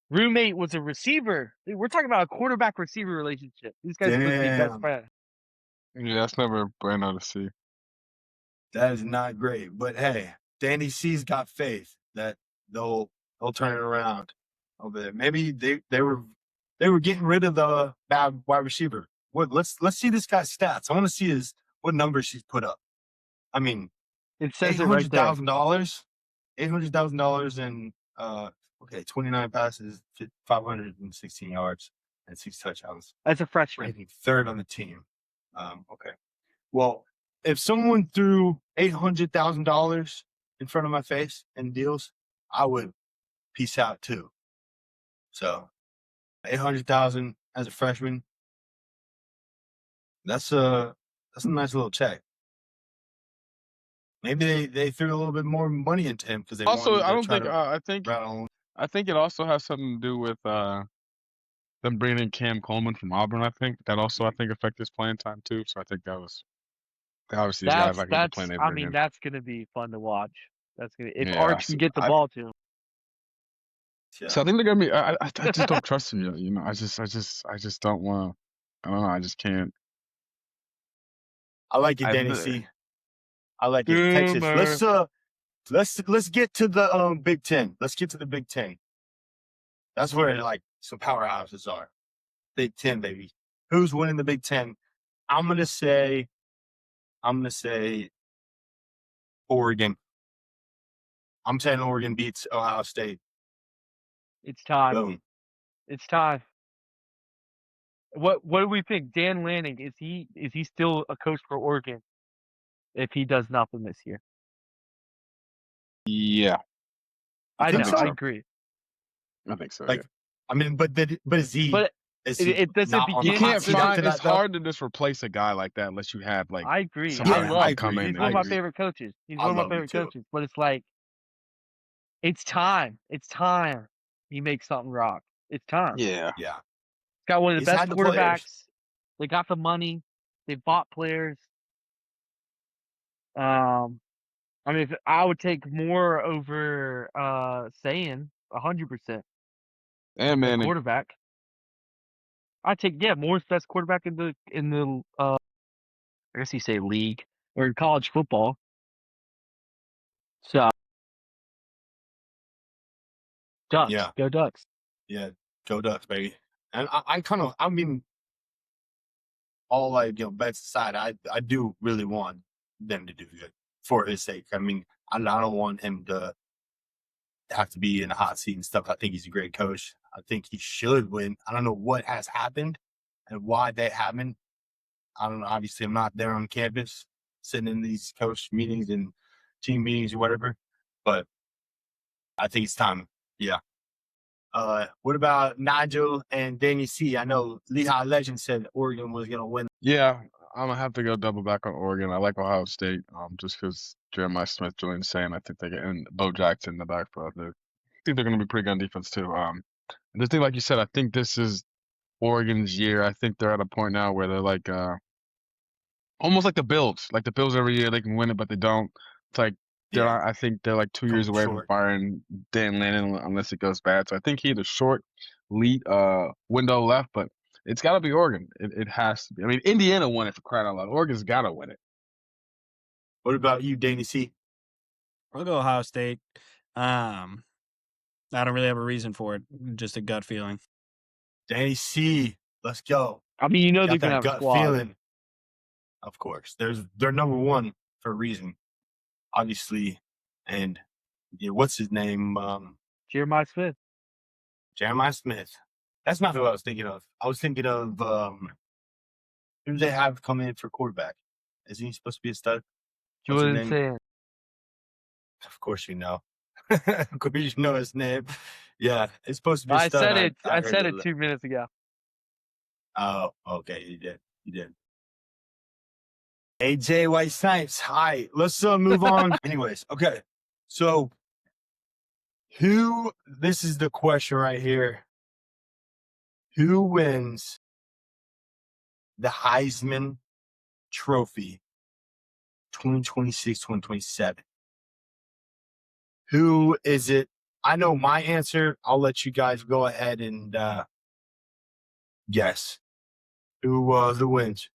F: Roommate was a receiver. Dude, we're talking about a quarterback receiver relationship. These guys are supposed to be best friends.
A: Yeah, that's never bueno to see.
E: That is not great. But hey, Danny C's got faith that they'll They'll turn it around over there. Maybe they were getting rid of the bad wide receiver. Let's see this guy's stats. I want to see what numbers he's put up. I mean,
F: It says it right there.
E: $800,000 and 29 passes, 516 yards, and 6 touchdowns.
F: As a freshman.
E: Ranking third on the team. Okay. Well, if someone threw $800,000 in front of my face in deals, I would peace out too. So, 800,000 as a freshman. That's a nice little check. Maybe they threw a little bit more money into him because they
A: Also,
E: wanted to
A: I don't
E: try
A: think
E: to
A: I think it also has something to do with them bringing in Cam Coleman from Auburn. I think that also affected his playing time too. So I think that was obviously these guys like the playing they bring in.
F: That's gonna be fun to watch. That's gonna if
A: Yeah,
F: Arch can get the ball to him.
A: So I think they're gonna be. I just don't trust him yet. You know, I just don't want to. I don't know. I just can't.
E: I like it, Danny C. I like it. Texas. Let's get to the Big Ten. Let's get to the Big Ten. That's where like some powerhouses are. Big Ten, baby. Who's winning the Big Ten? I'm gonna say Oregon. I'm saying Oregon beats Ohio State.
F: It's time.
E: Boom.
F: It's time. What do we think? Dan Lanning, is he still a coach for Oregon if he does nothing this year?
A: Yeah,
F: I
A: think so.
F: I agree.
A: I think so.
E: Like,
A: Yeah.
E: I mean, but is he?
F: But
E: is
F: it doesn't
E: not on
F: begin.
E: the
A: You
E: hot
A: can't
E: seat
A: find.
E: after
A: It's
E: that, though?
A: hard to just replace a guy like that unless you have like.
F: I agree.
A: somebody
F: I love
E: agree.
F: him. He's one of my favorite coaches. He's one of my favorite coaches. But it's like, it's time. It's time. He makes something rock. It's time.
A: Yeah.
E: Yeah.
F: He's got one of the
E: He's
F: best
E: had the
F: quarterbacks.
E: players.
F: They got the money. They bought players. I mean, I would take more over saying 100%.
A: And man,
F: Quarterback. I take Moore's best quarterback in the I guess you say league or in college football. So Ducks,
E: Yeah.
F: go Ducks.
E: Yeah, go Ducks, baby. And I mean, all like bets aside, I do really want them to do good for his sake. I mean, I don't want him to have to be in a hot seat and stuff. I think he's a great coach. I think he should win. I don't know what has happened and why that happened. I don't know. Obviously, I'm not there on campus sitting in these coach meetings and team meetings or whatever, but I think it's time. Yeah. What about Nigel and Danny C? I know Lehigh Legend said Oregon was going to win.
A: yeah, I'm gonna have to go double back on Oregon. I like Ohio State, just because Jeremiah Smith, Julian saying I think they get and Bo Jackson in the back, but I think they're gonna be pretty good on defense too. And the thing, like you said, I think this is Oregon's year. I think they're at a point now where they're like almost like the Bills. Like the Bills every year they can win it, but they don't. It's like I think they're like 2 years away from firing Dan Lannon unless it goes bad. So I think he had a short lead window left, but it's got to be Oregon. It has to be. I mean, Indiana won it for crying out loud. Oregon's got to win it.
E: What about you, Danny C?
D: I'll go Ohio State. I don't really have a reason for it. Just a gut feeling.
E: Danny C, let's go.
F: I mean, they're
E: Got
F: gonna
E: that
F: have a
E: gut
F: squad.
E: feeling. Of course, they're number one for a reason, obviously. And what's his name?
F: Jeremiah Smith.
E: Jeremiah Smith. That's not who I was thinking of. I was thinking of who do they have come in for quarterback? Is he supposed to be a stud? What's his
F: Julian
E: name?
F: saying.
E: Of course you know. Of course you know his name. Yeah, it's supposed to be a
F: I
E: stud.
F: said it. I
E: heard
F: said
E: of
F: it
E: that.
F: 2 minutes ago.
E: Oh, okay, you did. You did. AJ White Snipes. Hi, let's move on. Anyways, okay. So, this is the question right here. Who wins the Heisman Trophy 2026, 2027? Who is it? I know my answer. I'll let you guys go ahead and guess. Who wins?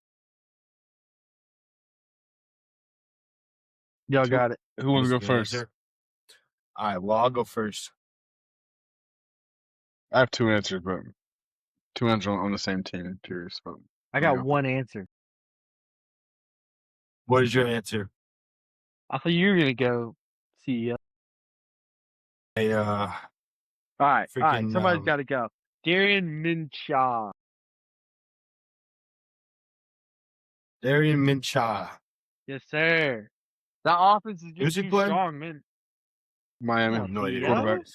F: Y'all got it.
A: Who wants to go
E: Good
A: first?
E: answer. All right, well, I'll go first.
A: I have two answers, but two answers on the same team. Curious, but
F: I
A: let me
F: got
A: go.
F: one answer.
E: What is your answer?
F: I thought you were gonna go CEO.
E: A
F: All right.
E: freaking
F: Somebody's got to go. Darian Minshaw.
E: Darian Minshaw.
F: Yes, sir. That offense is
E: Who's
F: just
E: he
F: too
E: playing?
F: strong, man.
A: Miami
E: No idea.
A: quarterback.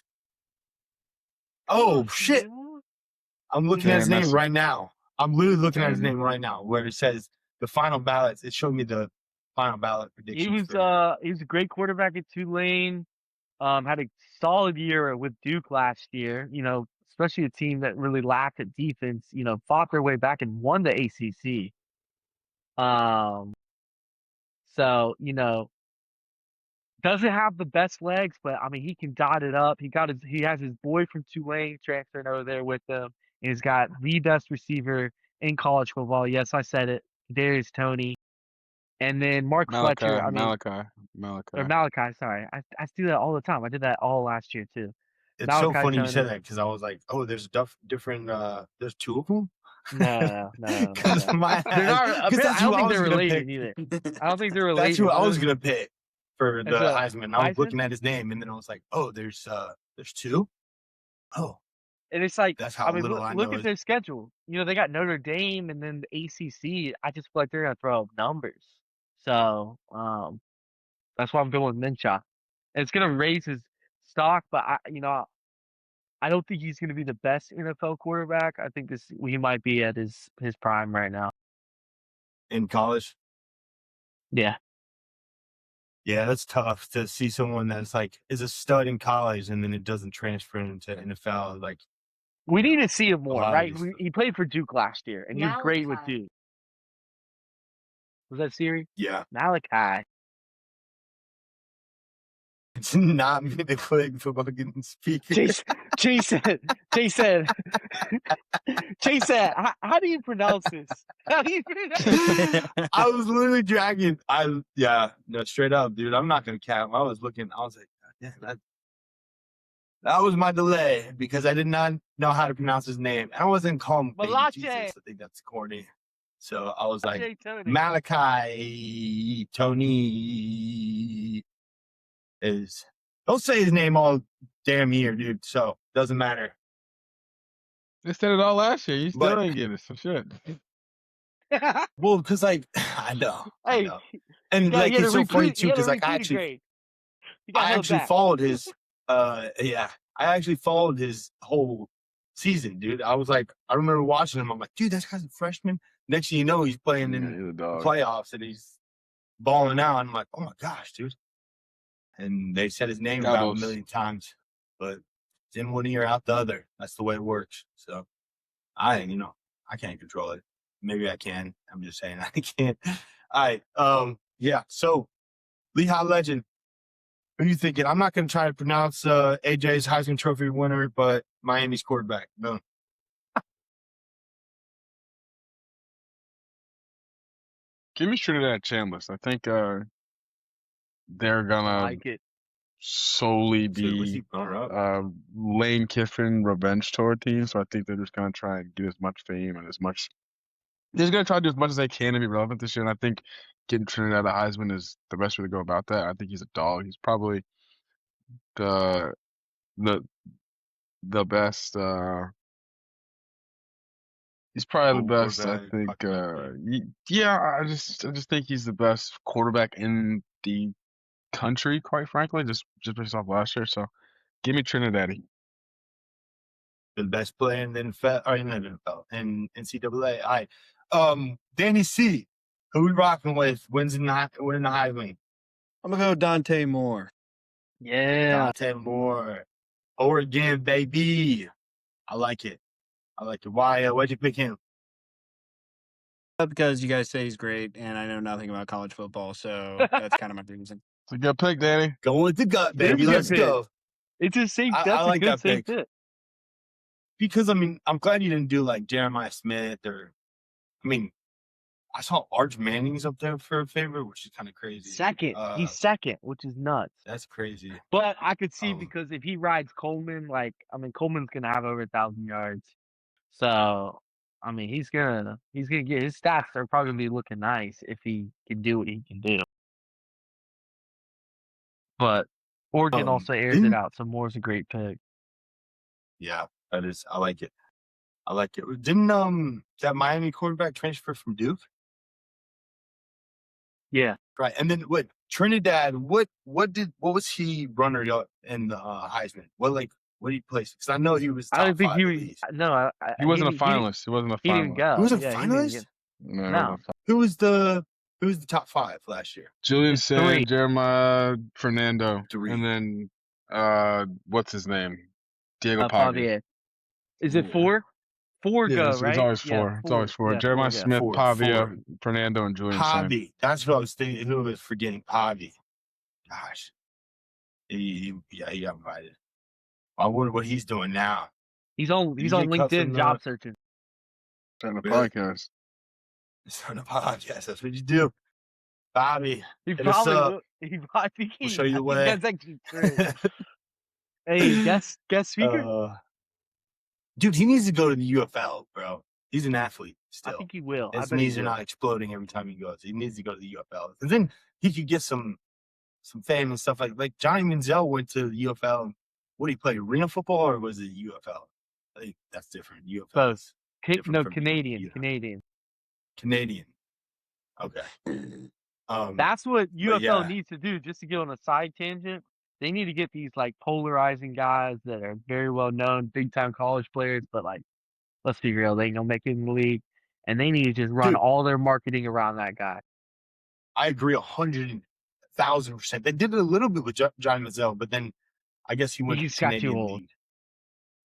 E: Oh shit! I'm looking at his
A: Damn,
E: name right now. I'm literally looking at his
A: Damn.
E: name right now, where it says the final ballots. It showed me the final ballot
F: He
E: predictions.
F: was a great quarterback at Tulane. Had a solid year with Duke last year. You know, especially a team that really lacked at defense. You know, fought their way back and won the ACC. So you know, doesn't have the best legs, but I mean, he can dot it up. He has his boy from Tulane transferring over there with him, and he's got the best receiver in college football. Yes, I said it, Darius Toney, and then Mark Fletcher. I mean, or
A: Malachi.
F: Malachi. Sorry, I do that all the time. I did that all last year too.
E: It's so
F: Malachi
E: funny you said
F: Toney.
E: that because I was like, oh, there's different. There's two of them.
F: No.
E: Because my
F: They're not.
E: because
F: I
E: that's who
F: don't
E: I
F: think
E: was
F: they're
E: gonna
F: related
E: pick.
F: either. I don't think they're related.
E: That's who I was gonna pick for the
F: As a
E: Heisman. I was
F: Heisman?
E: looking at his name, and then I was like, oh, there's two. Oh,
F: And it's like,
E: that's how
F: I mean,
E: little I
F: look
E: know.
F: at their schedule. You know, they got Notre Dame and then the ACC. I just feel like they're gonna throw up numbers. So, that's why I'm going with Minshew. And it's gonna raise his stock, but I don't think he's gonna be the best NFL quarterback. I think he might be at his prime right now.
E: In college.
F: Yeah.
E: Yeah, that's tough to see someone that's like is a stud in college and then it doesn't transfer into NFL. Like
F: We need to see him more,
E: lot of
F: right?
E: these-
F: He played for Duke last year, and he was great with Duke. Was that Siri?
E: yeah,
F: Malachi.
E: it's not me that played for fucking speaker.
F: Jason, how do you pronounce this? How do you pronounce this?
E: I was literally dragging. Straight up, dude. I'm not gonna cap. I was looking. I was like, yeah, that was my delay because I did not know how to pronounce his name. I wasn't calling him baby
F: Malachi.
E: Jesus. I think that's corny. So I was like,
F: Tony.
E: Malachi Tony is. Don't say his name all damn year, dude. So doesn't matter.
A: They said it all last year. You still
E: But-
A: didn't get it. So shit.
E: Well, because like I know,
F: Hey,
E: and
F: yeah,
E: like
F: you had
E: it's
F: to
E: so funny
F: repeat-
E: too
F: you had to
E: because like I
F: repeat a
E: actually.
F: grade. You got
E: I
F: held
E: actually
F: back.
E: followed his I actually followed his whole season, dude. I was like, I remember watching him. I'm like, dude, that guy's a freshman. Next thing you know, he's playing
A: Yeah,
E: in
A: he's a
E: the
A: dog.
E: playoffs and he's balling out. I'm like, oh my gosh, dude. And they said his name about
A: Cowboys.
E: 1 million times, but it's in one ear, out the other. That's the way it works. So I can't control it. Maybe I can. I'm just saying I can't. All right. Yeah. So Lehigh legend. What are you thinking? I'm not going to try to pronounce AJ's Heisman Trophy winner, but Miami's quarterback. No.
A: Give me Trinidad Chambliss. I think they're
F: I
A: gonna
F: like it.
A: solely
E: So was
A: be
E: he runner up?
A: Lane Kiffin revenge tour team. So I think they're just gonna try and get as much fame and as much. They're just gonna try to do as much as they can to be relevant this year. And I think getting Trinidad a Heisman is the best way to go about that. I think he's a dog. He's probably the the best. He's probably the best. I think. Yeah, I just think he's the best quarterback in the country, quite frankly, just based off last year. So give me Trinidad.
E: The best player in the NFL, or in the NFL, in NCAA. All right. Danny C. Who we rocking with? Winning the Heisman.
D: I'm gonna go Dante Moore.
F: Yeah.
E: Dante Moore. Oregon, baby. I like it. Why? Why'd you pick him?
D: Because you guys say he's great, and I know nothing about college football, so that's kind of my reason.
A: It's a good pick, Danny.
E: Going with the gut, baby.
F: Good
E: Let's
F: pick.
E: go.
F: It's a safe.
E: I
F: That's
E: like
F: a good
E: that
F: safe
E: pick.
F: fit.
E: Because I mean, I'm glad you didn't do like Jeremiah Smith or. I mean, I saw Arch Manning's up there for a favorite, which is kind of crazy.
F: Second. He's second, which is nuts.
E: That's crazy.
F: But I could see because if he rides Coleman, Coleman's gonna have over 1,000 yards. So, I mean, he's gonna get his stats are probably gonna be looking nice if he can do what he can do. But Oregon also airs it out, so Moore's a great pick.
E: Yeah, that is. I like it. I like it. Didn't that Miami quarterback transfer from Duke?
F: Yeah.
E: Right. And then what Trinidad, what was he runner up in the Heisman? What did he place? Because I know he was top
F: I don't think
E: five
F: he
E: at
F: was.
E: least.
F: No,
A: He wasn't a finalist. He wasn't a
F: he didn't
A: finalist.
F: go.
E: He was a
F: Yeah,
E: finalist?
A: No, he
F: No.
A: wasn't a
E: Who was the top 5 last year?
A: Julian
F: It's
A: Sand,
F: 3.
A: Jeremiah, Fernando,
E: 3.
A: and then what's his name? Diego Pavia.
F: Is it 4? 4
E: Yeah,
F: go,
A: It's
F: right?
A: always
F: Yeah,
A: 4. It's always 4.
F: Yeah,
A: Jeremiah
F: 4, yeah.
A: Smith,
E: 4,
A: Pavia,
E: 4.
A: Fernando, and Julian Sand.
E: Pavi. That's what I was thinking. Who was forgetting? Pavi. Gosh. He got invited. I wonder what he's doing now.
F: He's on
E: Did he get cut
F: LinkedIn
E: from
F: job searching.
A: On the
E: Really?
A: podcast.
E: It's on the podcast. That's what you do. Bobby.
F: He
E: Hit us
F: probably
E: up.
F: will. I think
E: We'll show you the way.
F: That's actually true. Hey, guest speaker?
E: Dude, he needs to go to the UFL, bro. He's an athlete still.
F: I think he will.
E: His
F: I bet he
E: knees are
F: will.
E: not exploding every time he goes. He needs to go to the UFL. And then he could get some fame and stuff like Johnny Manziel went to the UFL. What did he play? Arena football or was it UFL? I think that's different. UFL.
F: Both.
E: is different from
F: Canadian.
E: you know,
F: Canadian.
E: Canadian. Okay.
F: That's what UFL
E: yeah.
F: needs to do. Just to get on a side tangent, they need to get these like polarizing guys that are very well known, big time college players, but like, let's be real, they ain't gonna make it in the league, and they need to just run
E: Dude.
F: all their marketing around that guy.
E: I agree 100,000%. They did it a little bit with Johnny Manziel, but then I guess he went
F: He
E: to
F: just got too
E: Canadian
F: old.
E: League.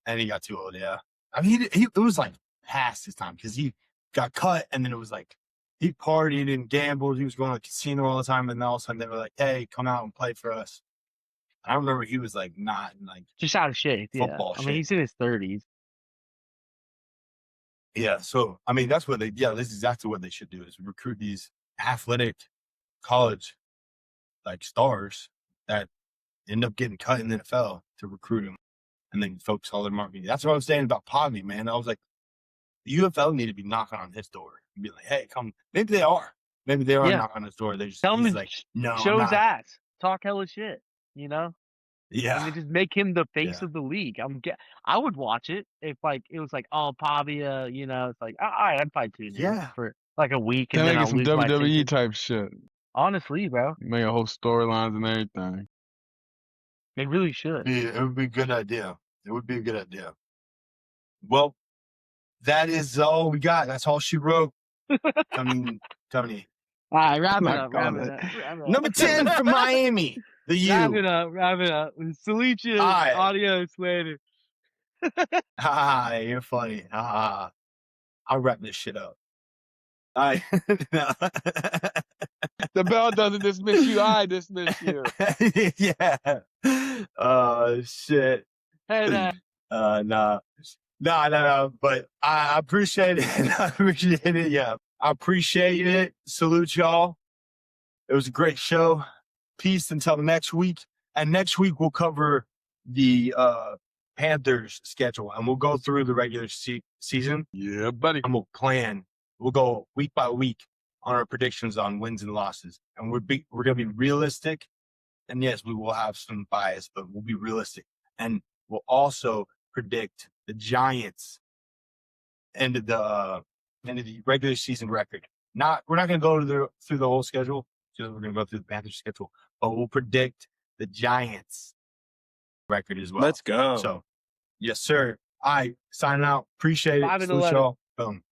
E: And he got too old, yeah. I mean, it was like past his time because he got cut and then it was like he partied and gambled. He was going to the casino all the time. And then all of a sudden they were like, hey, come out and play for us. I remember he was like not in like
F: Just out of shape.
E: football
F: I
E: shape.
F: mean, he's in his 30s.
E: Yeah. So, I mean, this is exactly what they should do is recruit these athletic college like stars that end up getting cut in the NFL to recruit them and then focus all their marketing. That's what I was saying about Pavy, man. I was like, the UFL need to be knocking on his door and be like, hey, come. Maybe they are. Maybe they are knocking on his door. They just
F: Tell him
E: he's
F: to
E: like, no,
F: show
E: I'm
F: his
E: not.
F: ass. Talk hella shit, you know?
E: Yeah.
F: And they just make him the face
E: Yeah.
F: of the league. I would watch it if like it was like, oh, Pavia, you know, it's like, all right, I'd probably tune in
E: Yeah.
F: for like a week and
A: Then
F: then
A: they
F: I'll
A: get some
F: lose my
A: WWE
F: attention.
A: type shit.
F: Honestly, bro,
A: Make a whole storylines and everything.
F: they really should.
E: It would be a good idea. It would be a good idea. Well, that is all we got. That's all she wrote. Tony.
F: All right, wrap it
A: My
F: up. Wrap
A: God.
F: it up.
E: Number 10 from Miami. The U.
F: Wrap it up. Salute you.
E: All right.
F: Adios later.
E: You're funny. I'll wrap this shit up. All right.
A: The bell doesn't dismiss you. I dismiss you.
E: Yeah. Shit.
F: Hey, now.
E: No. But I appreciate it. I appreciate it. Yeah. I appreciate it. Salute y'all. It was a great show. Peace until next week. And next week we'll cover the Panthers schedule and we'll go through the regular season
A: Yeah, buddy.
E: and we'll plan. We'll go week by week on our predictions on wins and losses. And we're going to be realistic. And yes, we will have some bias, but we'll be realistic. And we'll also predict the Giants end of the regular season record. We're not going to go through the whole schedule. Just we're going to go through the Panthers schedule, but we'll predict the Giants record as well.
D: Let's go.
E: So, yes, sir. All right, signing out. Appreciate it.
F: 5-11.
E: Salute y'all. Boom.